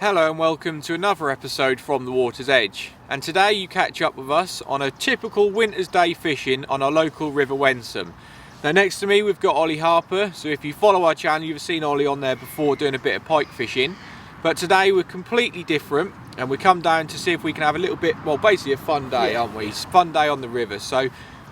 Hello and welcome to another episode from the Water's Edge, and today you catch up with us on a typical winter's day fishing on our local river Wensum. Now next to me we've got Ollie Harper, so if you follow our channel you've seen Ollie on there before doing a bit of pike fishing, but today we're completely different and we come down to see if we can have a little bit, well basically a fun day, aren't we? It's a fun day on the river, so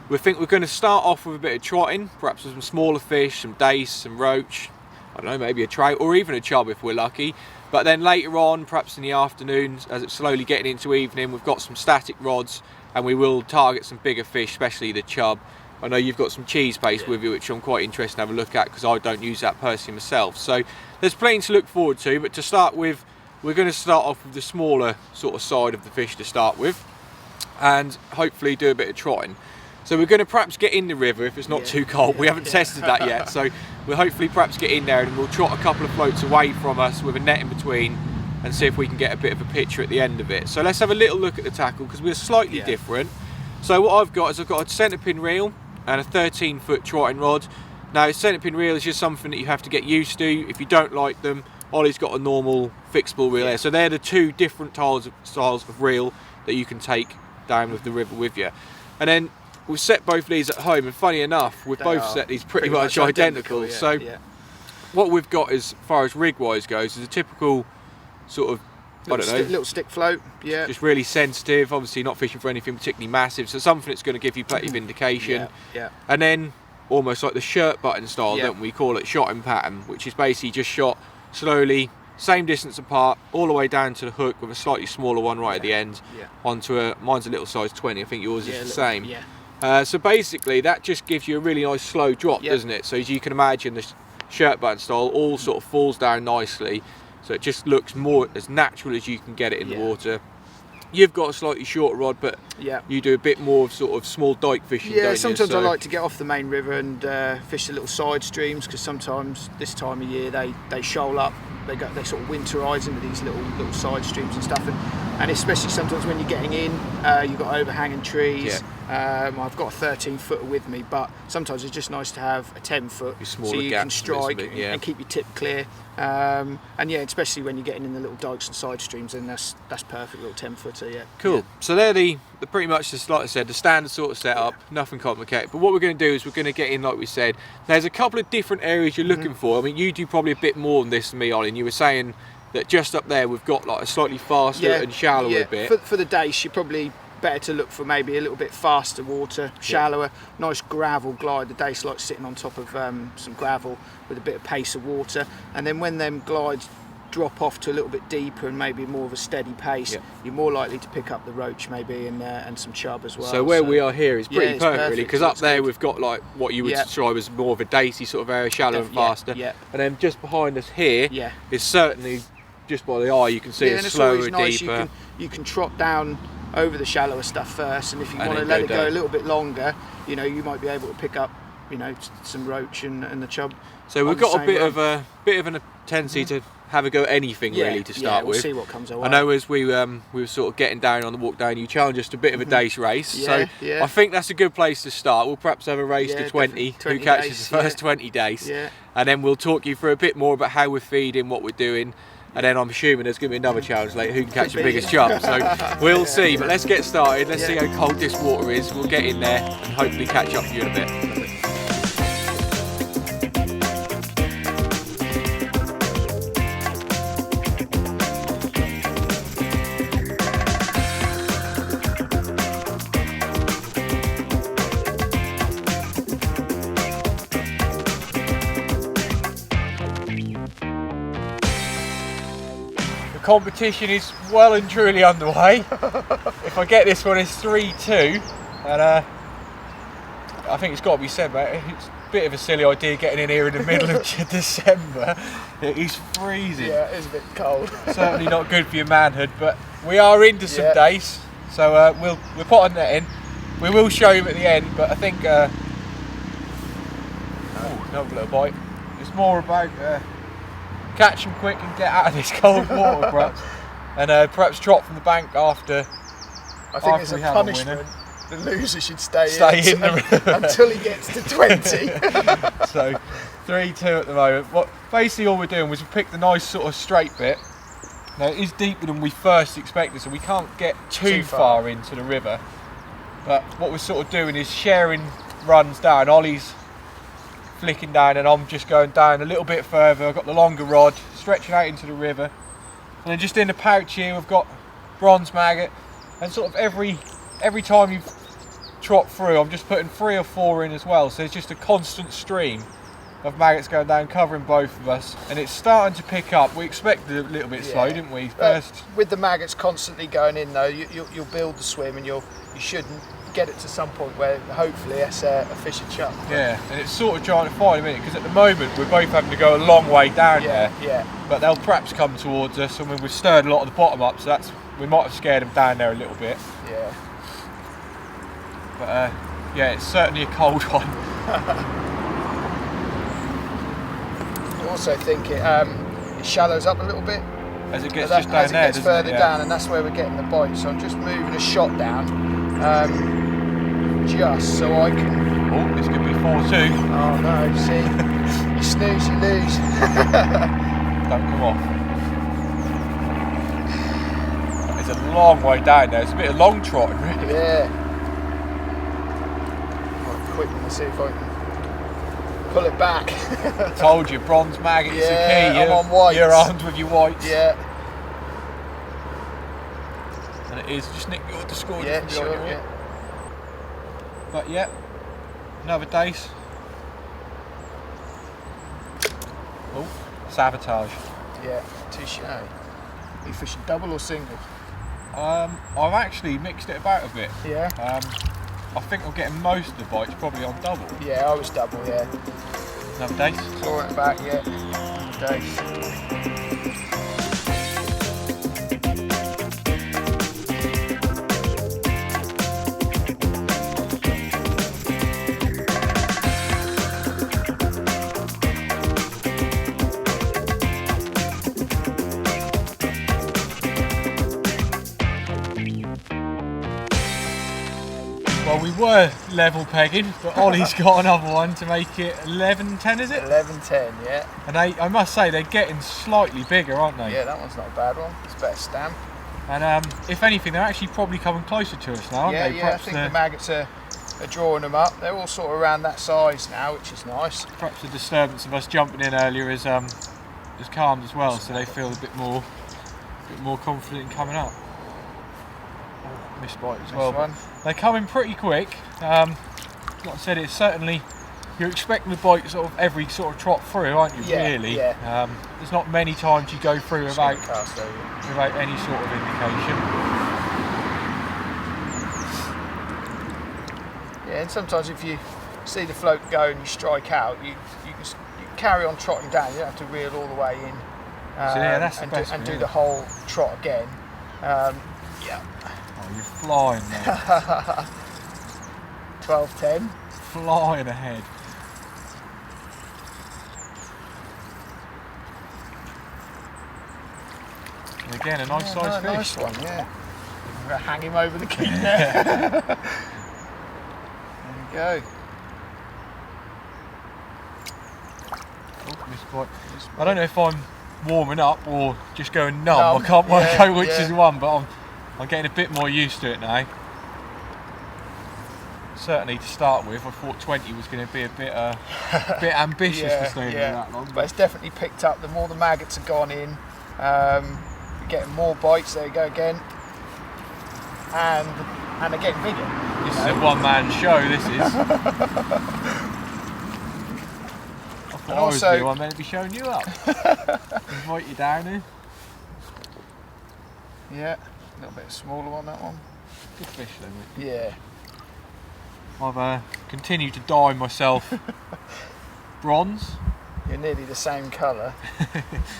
we think we're going to start off with a bit of trotting, perhaps with some smaller fish, some dace, some roach, I don't know, maybe a trout or even a chub if we're lucky. But then later on, perhaps in the afternoons, as it's slowly getting into evening, we've got some static rods and we will target some bigger fish, especially the chub. I know you've got some cheese paste with you, which I'm quite interested to have a look at because I don't use that personally myself. So there's plenty to look forward to, but to start with, we're going to start off with the smaller sort of side of the fish to start with and hopefully do a bit of trotting. So we're going to perhaps get in the river if it's not too cold. We haven't tested that yet, so we'll hopefully perhaps get in there and we'll trot a couple of floats away from us with a net in between and see if we can get a bit of a picture at the end of it. So let's have a little look at the tackle because we're slightly different. So what I've got is I've got a centre pin reel and a 13-foot trotting rod. Now a centre pin reel is just something that you have to get used to. If you don't like them, Ollie's got a normal fixable reel there. So they're the two different styles of reel that you can take down with the river with you. And then we've set both of these at home, and funny enough, we've both set these pretty much identical. So what we've got as far as rig-wise goes is a typical sort of, little stick float, just really sensitive, obviously not fishing for anything particularly massive, so something that's going to give you plenty of indication. And then almost like the shirt button style, don't we call it, shotting pattern, which is basically just shot slowly, same distance apart, all the way down to the hook with a slightly smaller one right at the end, onto mine's a little size 20, I think yours is the same. So basically that just gives you a really nice slow drop, doesn't it? So as you can imagine, the shirt button style all sort of falls down nicely, so it just looks more as natural as you can get it in the water. You've got a slightly shorter rod, but you do a bit more of sort of small dike fishing, don't you? Sometimes I like to get off the main river and fish the little side streams, because sometimes this time of year they shoal up, they sort of winterise into these little side streams and stuff, and especially sometimes when you're getting in, you've got overhanging trees. I've got a 13-footer with me, but sometimes it's just nice to have a 10-foot so you can strike and keep your tip clear. And especially when you're getting in the little dikes and side streams, then that's perfect, little 10-footer. Cool. So they're the pretty much just like I said, the standard sort of setup, nothing complicated. But what we're going to do is we're going to get in, like we said. There's a couple of different areas you're looking for. I mean, you do probably a bit more than this than me, Ollie. And you were saying that just up there we've got like a slightly faster and shallower bit. For the dace, you're probably better to look for maybe a little bit faster water, shallower, nice gravel glide. The dace likes sitting on top of some gravel with a bit of pace of water, and then when them glides drop off to a little bit deeper and maybe more of a steady pace, you're more likely to pick up the roach maybe and some chub as well. So where we are here is pretty perfect really, because up there we've got like what you would describe as more of a dacey sort of area, shallow and faster, and then just behind us here is certainly, just by the eye you can see it's slower and nice, deeper. You can trot down over the shallower stuff first, and if you want to let it go a little bit longer, you might be able to pick up some roach and the chub. So we've got a bit of a tendency to have a go at anything really to start with. We'll see what comes our way. I know as we were sort of getting down on the walk down, you challenged us to a bit of a dace race. So I think that's a good place to start. We'll perhaps have a race to 20 who catches dace, the first 20 dace, and then we'll talk you through a bit more about how we're feeding, what we're doing. And then I'm assuming there's going to be another challenge later, who can catch the biggest chub. So we'll see, but let's get started. Let's see how cold this water is. We'll get in there and hopefully catch up with you in a bit. Competition is well and truly underway. If I get this one, it's 3-2, and I think it's got to be said, mate, it's a bit of a silly idea getting in here in the middle of December. It is freezing. Yeah, it is a bit cold. Certainly not good for your manhood, but we are into some dace, so we'll put a net in. We will show you at the end, but I think another little bite. It's more about catch them quick and get out of this cold water, perhaps, and perhaps trot from the bank after. I think as a punishment, the loser should stay in the river until he gets to 20. So 3-2 at the moment. Basically all we're doing was we picked the nice sort of straight bit, Now it is deeper than we first expected, so we can't get too far into the river. But what we're sort of doing is sharing runs down. Ollie's flicking down and I'm just going down a little bit further. I've got the longer rod stretching out into the river. And then just in the pouch here we've got bronze maggot, and sort of every time you trot through I'm just putting 3 or 4 in as well, so it's just a constant stream of maggots going down covering both of us, and it's starting to pick up. We expected a little bit slow, didn't we? First, with the maggots constantly going in though, you'll build the swim, and you shouldn't get it to some point where hopefully that's a fish and chub. Yeah, and it's sort of trying to find a minute, because at the moment we're both having to go a long way down there. Yeah. But they'll perhaps come towards us, and we've stirred a lot of the bottom up, so we might have scared them down there a little bit. Yeah. But yeah, it's certainly a cold one. I also think it shallows up a little bit as it gets just down as it there, gets further down, and that's where we're getting the bite. So I'm just moving a shot down, just so I can. Oh, this could be 4-2. Oh no! See, you snooze, you lose. Don't come off. It's a long way down there. It's a bit of long trotting, really. Yeah. I'm quick to see if I can pull it back. Told you, bronze maggot is the key. I'm on whites. You're armed with your whites. Yeah. And it is. Just nick your discord. Yeah, sure. Yeah. But yeah, another Dace. Oh, sabotage. Yeah, touche. Are you fishing double or single? I've actually mixed it about a bit. Yeah. I think I'm getting most of the bites probably on double. Yeah, I was double. Yeah. Another Dace. Saw it back. Yeah. Dace. Well, we were level pegging, but Ollie's got another one to make it 11-10, is it? 11-10, yeah. And I must say, they're getting slightly bigger, aren't they? Yeah, that one's not a bad one. It's a better stamp. And if anything, they're actually probably coming closer to us now, aren't they? Yeah, I think the maggots are drawing them up. They're all sort of around that size now, which is nice. Perhaps the disturbance of us jumping in earlier is calmed as well, so they feel a bit more confident in coming up. Missed bite as well. They're coming pretty quick. Like I said, it's certainly, you're expecting the bite sort of every sort of trot through, aren't you? Yeah, really. Yeah. There's not many times you go through without any sort of indication. Yeah, and sometimes if you see the float go and you strike out, you carry on trotting down. You don't have to reel all the way in. So yeah, that's the best and bit, do the whole trot again. Yeah. Oh, you're flying there. 12-10. Flying ahead. And again, a nice sized fish. Nice one, yeah. I'm going to hang him over the keep there. There you go. Oh, missed bite. I don't know if I'm warming up or just going numb. I can't work out which is one, but I'm getting a bit more used to it now. Certainly to start with, I thought 20 was going to be a bit ambitious for staying there that long. But it's definitely picked up. The more the maggots have gone in, you're getting more bites. There you go again. And they're getting bigger. This is a one-man show, this is. I thought I was the one meant to be showing you up. Invite you down here. Yeah, a little bit smaller on that one. Good fish then, mate. Yeah. I've continued to dye myself bronze. You're nearly the same colour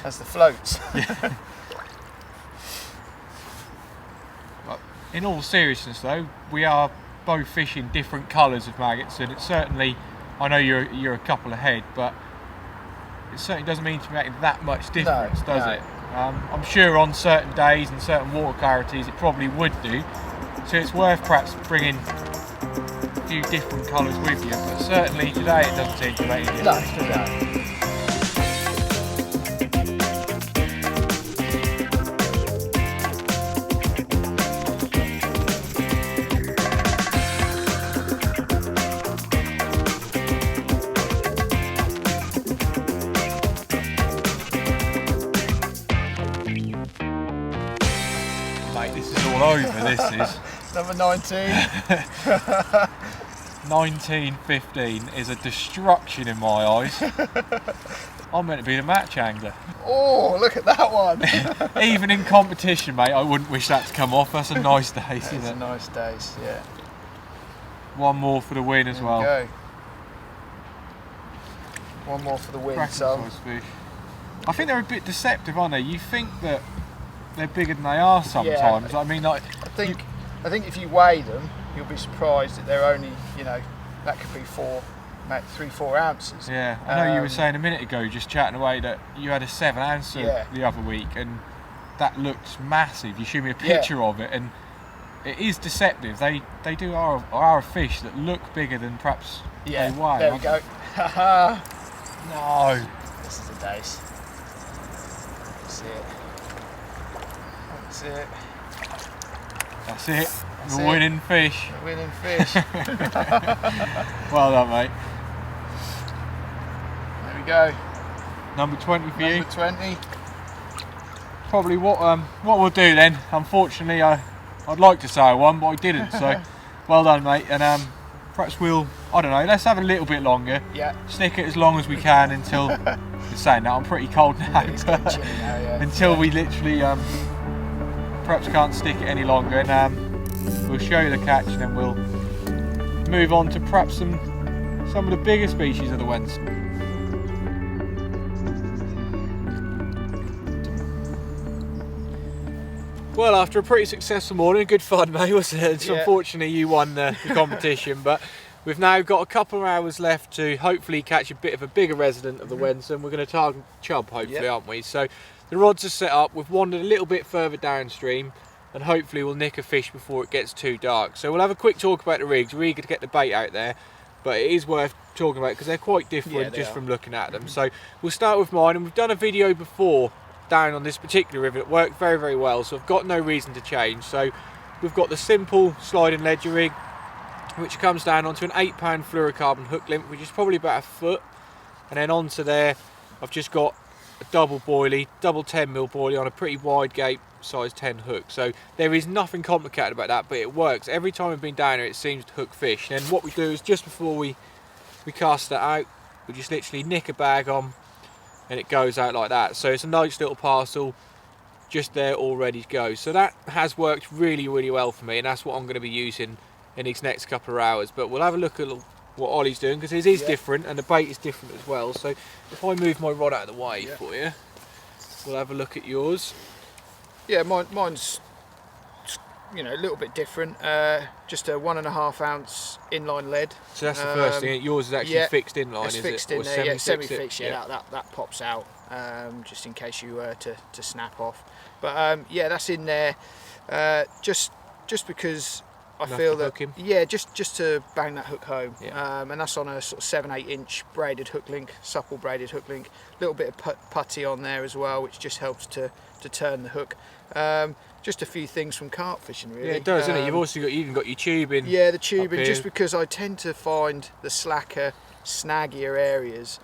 as the floats. Yeah. But in all seriousness though, we are both fishing different colours of maggots, and it certainly, I know you're a couple ahead, but it certainly doesn't mean to make that much difference, does it? I'm sure on certain days and certain water clarities it probably would do, so it's worth perhaps bringing a few different colours with you, but certainly today it doesn't seem to make any difference, does it? this is. Number 19. 1915 is a destruction in my eyes. I'm meant to be the match angler. Oh, look at that one. Even in competition, mate, I wouldn't wish that to come off. That's a nice Dace, isn't it? It's a nice Dace, yeah. One more for the win as well. There we go. One more for the win. Cracking So size fish. I think they're a bit deceptive, aren't they? You think that they're bigger than they are sometimes. Yeah. I mean, like, I think if you weigh them, you'll be surprised that they're only, you know, that could be 3-4 ounces. yeah, I know you were saying a minute ago, just chatting away, that you had a 7 ouncer Yeah. the other week, and that looked massive. You showed me a picture of it, and it is deceptive. They are a fish that look bigger than perhaps they weigh. There we go. No. This is a Dace. That's it. That's it. That's it. That's the it. winning fish. The winning fish. Well done, mate. There we go. Number 20 for you. Number 20. Probably what we'll do then. Unfortunately, I'd like to say I won, but I didn't. So, well done, mate. And perhaps we'll, I don't know, let's have a little bit longer. Yeah. Stick it as long as we can until. Saying that, I'm pretty cold now. It's getting chilly now, yeah. Until we literally perhaps can't stick it any longer, and we'll show you the catch, and then we'll move on to perhaps some of the bigger species of the Wensum. Well, after a pretty successful morning, good fun, mate, wasn't it? Yeah. Unfortunately, you won the competition, but we've now got a couple of hours left to hopefully catch a bit of a bigger resident of the Wensum. We're going to target Chub, hopefully, aren't we? So the rods are set up. We've wandered a little bit further downstream, and hopefully we'll nick a fish before it gets too dark. So we'll have a quick talk about the rigs. We're eager to get the bait out there, but it is worth talking about because they're quite different from looking at them. So we'll start with mine, and we've done a video before down on this particular river that worked very, very well, so I've got no reason to change. So we've got the simple sliding ledger rig, which comes down onto an 8-pound fluorocarbon hook limp, which is probably about a foot, and then onto there I've just got a double 10mm boilie on a pretty wide gape size 10 hook. So there is nothing complicated about that, but it works. Every time we've been down here it seems to hook fish. And then what we do is just before we cast that out, we just literally nick a bag on and it goes out like that. So it's a nice little parcel just there all ready to go. So that has worked really, really well for me, and that's what I'm going to be using in these next couple of hours. But we'll have a look at what Ollie's doing, because his is different and the bait is different as well. So if I move my rod out of the way for you, we'll have a look at yours. Yeah, mine's, you know, a little bit different. Just a 1.5 ounce inline lead. So that's the first thing. Yours is actually fixed inline, it's is fixed it? in Or there, semi-fixed. Yeah, that pops out just in case you were to snap off. But yeah, that's in there just because I feel that just to bang that hook home. And that's on a sort of 7-8 inch braided hook link, supple braided hook link. A little bit of putty on there as well, which just helps to turn the hook. Just a few things from carp fishing, really. Yeah, it does, doesn't it? You've also even got your tubing. Yeah, the tubing, just because I tend to find the slacker, snaggier areas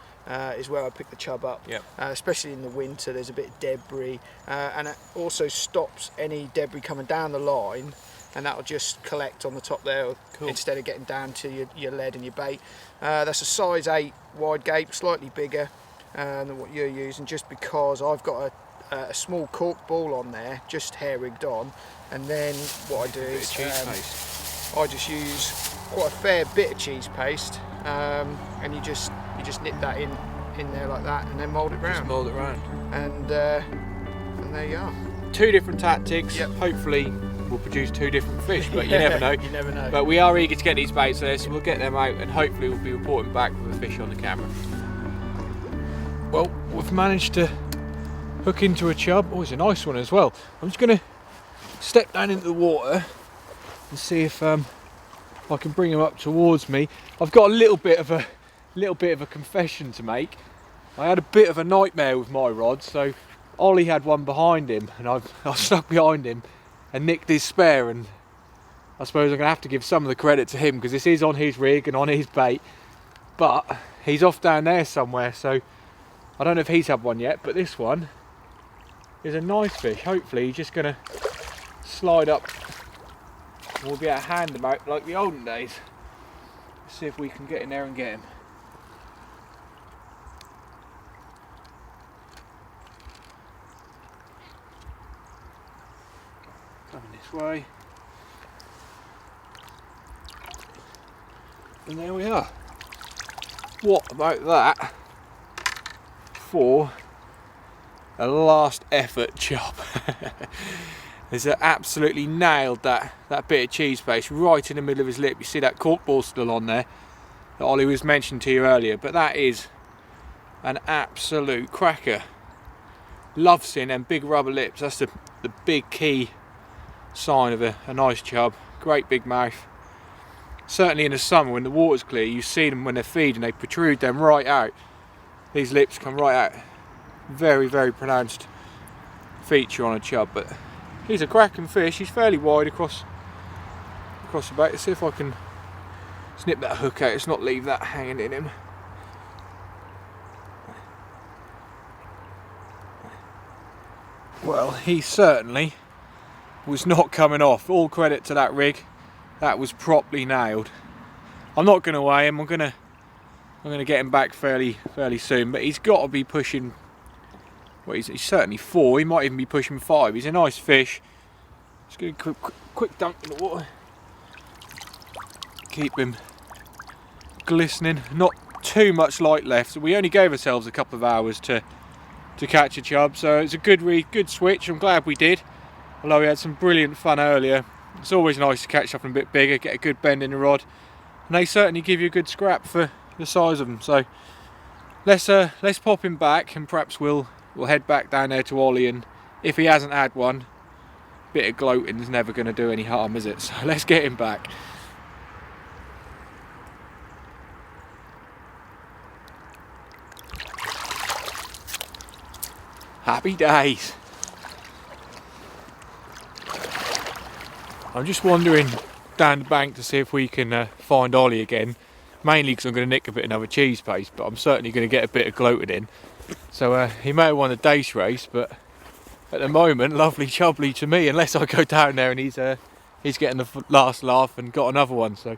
is where I pick the chub up. Especially in the winter, there's a bit of debris, and it also stops any debris coming down the line, and that'll just collect on the top there instead of getting down to your lead and your bait. That's a size 8 wide gape, slightly bigger than what you're using, just because I've got a small cork ball on there, just hair rigged on, and then what I do is I just use quite a fair bit of cheese paste, and you just nip that in there like that, and then mould it round. Just mould it round. And there you are. 2 different tactics. Hopefully we'll produce 2 different fish, but you never know. You never know. But we are eager to get these baits there, so we'll get them out, and hopefully we'll be reporting back with a fish on the camera. Well, we've managed to hook into a chub. Oh, it's a nice one as well. I'm just going to step down into the water and see if I can bring him up towards me. I've got a little bit of a confession to make. I had a bit of a nightmare with my rod. So Ollie had one behind him, and I stuck behind him and nicked his spare. And I suppose I'm going to have to give some of the credit to him, because this is on his rig and on his bait. But he's off down there somewhere, so I don't know if he's had one yet. But this one is a nice fish. Hopefully he's just going to slide up We'll be able to hand them out like the olden days. Let's see if we can get in there and get him. Coming this way. And there we are. What about that for a last effort chub? He's absolutely nailed that bit of cheese paste right in the middle of his lip. You see that cork ball still on there that Ollie was mentioned to you earlier, but that is an absolute cracker. Love seeing them big rubber lips. That's the big key sign of a nice chub. Great big mouth. Certainly in the summer when the water's clear, you see them when they're feeding, they protrude them right out. These lips come right out. Very, very pronounced feature on a chub, but he's a cracking fish. He's fairly wide across the back. Let's see if I can snip that hook out. Let's not leave that hanging in him. Well, he certainly was not coming off. All credit to that rig. That was properly nailed. I'm not going to weigh him. I'm going to get him back fairly soon. But he's got to be pushing. Well, he's certainly 4. He might even be pushing 5. He's a nice fish. Just going to quick dunk in the water. Keep him glistening. Not too much light left. So we only gave ourselves a couple of hours to catch a chub. So it's a good switch. I'm glad we did. Although we had some brilliant fun earlier. It's always nice to catch something a bit bigger, get a good bend in the rod, and they certainly give you a good scrap for the size of them. So let's pop him back, and perhaps we'll head back down there to Ollie, and if he hasn't had one, a bit of gloating is never going to do any harm, is it? So let's get him back. Happy days. I'm just wandering down the bank to see if we can find Ollie again, mainly because I'm going to nick a bit of another cheese paste, but I'm certainly going to get a bit of gloating in. So he may have won the Dace race, but at the moment, lovely chubbly to me, unless I go down there and he's getting the last laugh and got another one. So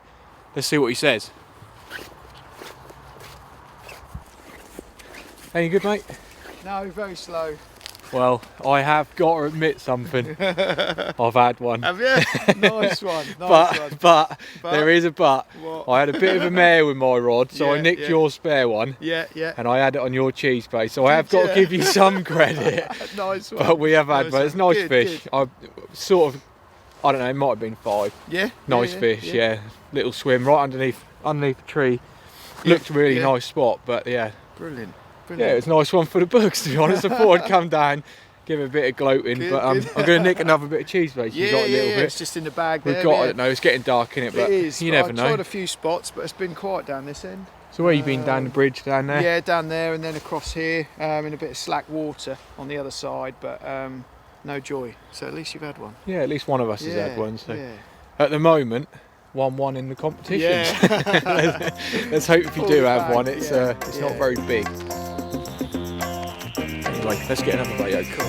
let's see what he says. Any good, mate? No, very slow. Well, I have got to admit something. I've had one. Have you? Nice one. But there is a but. What? I had a bit of a mare with my rod, so I nicked yeah. your spare one. Yeah. And I had it on your cheese paste, so I have got to give you some credit. Nice one. But we have had, but it's a nice good, fish. Good. I don't know, it might have been 5. Yeah. Nice fish, yeah. Little swim right underneath a tree. Looked a really nice spot, but yeah. Brilliant. Yeah, it's a nice one for the books, to be honest. I thought I'd come down, give it a bit of gloating, but I'm going to nick another bit of cheese paste. Yeah, You've got a little bit. It's just in the bag there. We've got, I don't know, it's getting dark in it, but you never know. I've tried a few spots, but it's been quiet down this end. So where you been, down the bridge down there? Yeah, down there and then across here in a bit of slack water on the other side, but no joy. So at least you've had one. Yeah, at least one of us has had one. So yeah. at the moment, 1-1 in the competition. Yeah. Let's hope if you do have one, it's yeah. not very big. Anyway, let's get another bait. Cool.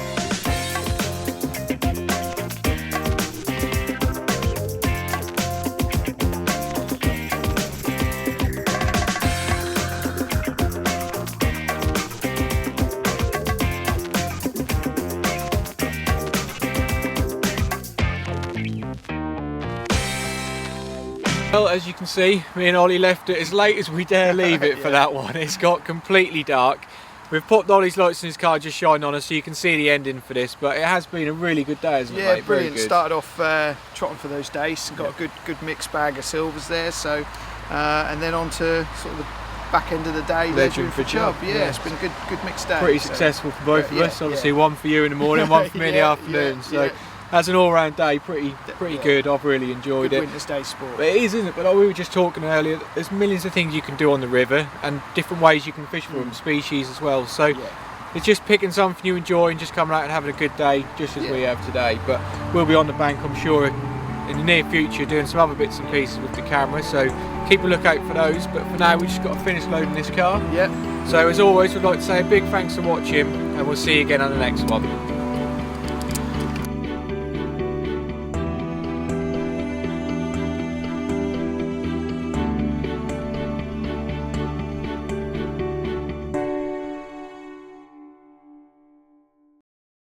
Well, as you can see, me and Ollie left it as late as we dare leave it for that one. It's got completely dark. We've popped Ollie's lights in his car just shining on us, so you can see the ending for this, but it has been a really good day, hasn't it, mate? Yeah, brilliant. Started off trotting for those Dace and got a good mixed bag of silvers there, so and then on to sort of the back end of the day, legend for Chub. Yeah, it's been a good mixed day. Pretty successful for both of us. Obviously, one for you in the morning, one for me in the afternoon. So that's an all-round day, pretty good. I've really enjoyed it. Winter's Day sport. But it is, isn't it? But like we were just talking earlier, there's millions of things you can do on the river and different ways you can fish for them, species as well. So it's just picking something you enjoy and just coming out and having a good day, just as we have today. But we'll be on the bank, I'm sure, in the near future doing some other bits and pieces with the camera. So keep a lookout for those. But for now, we just got to finish loading this car. Yeah. So as always, we'd like to say a big thanks for watching, and we'll see you again on the next one.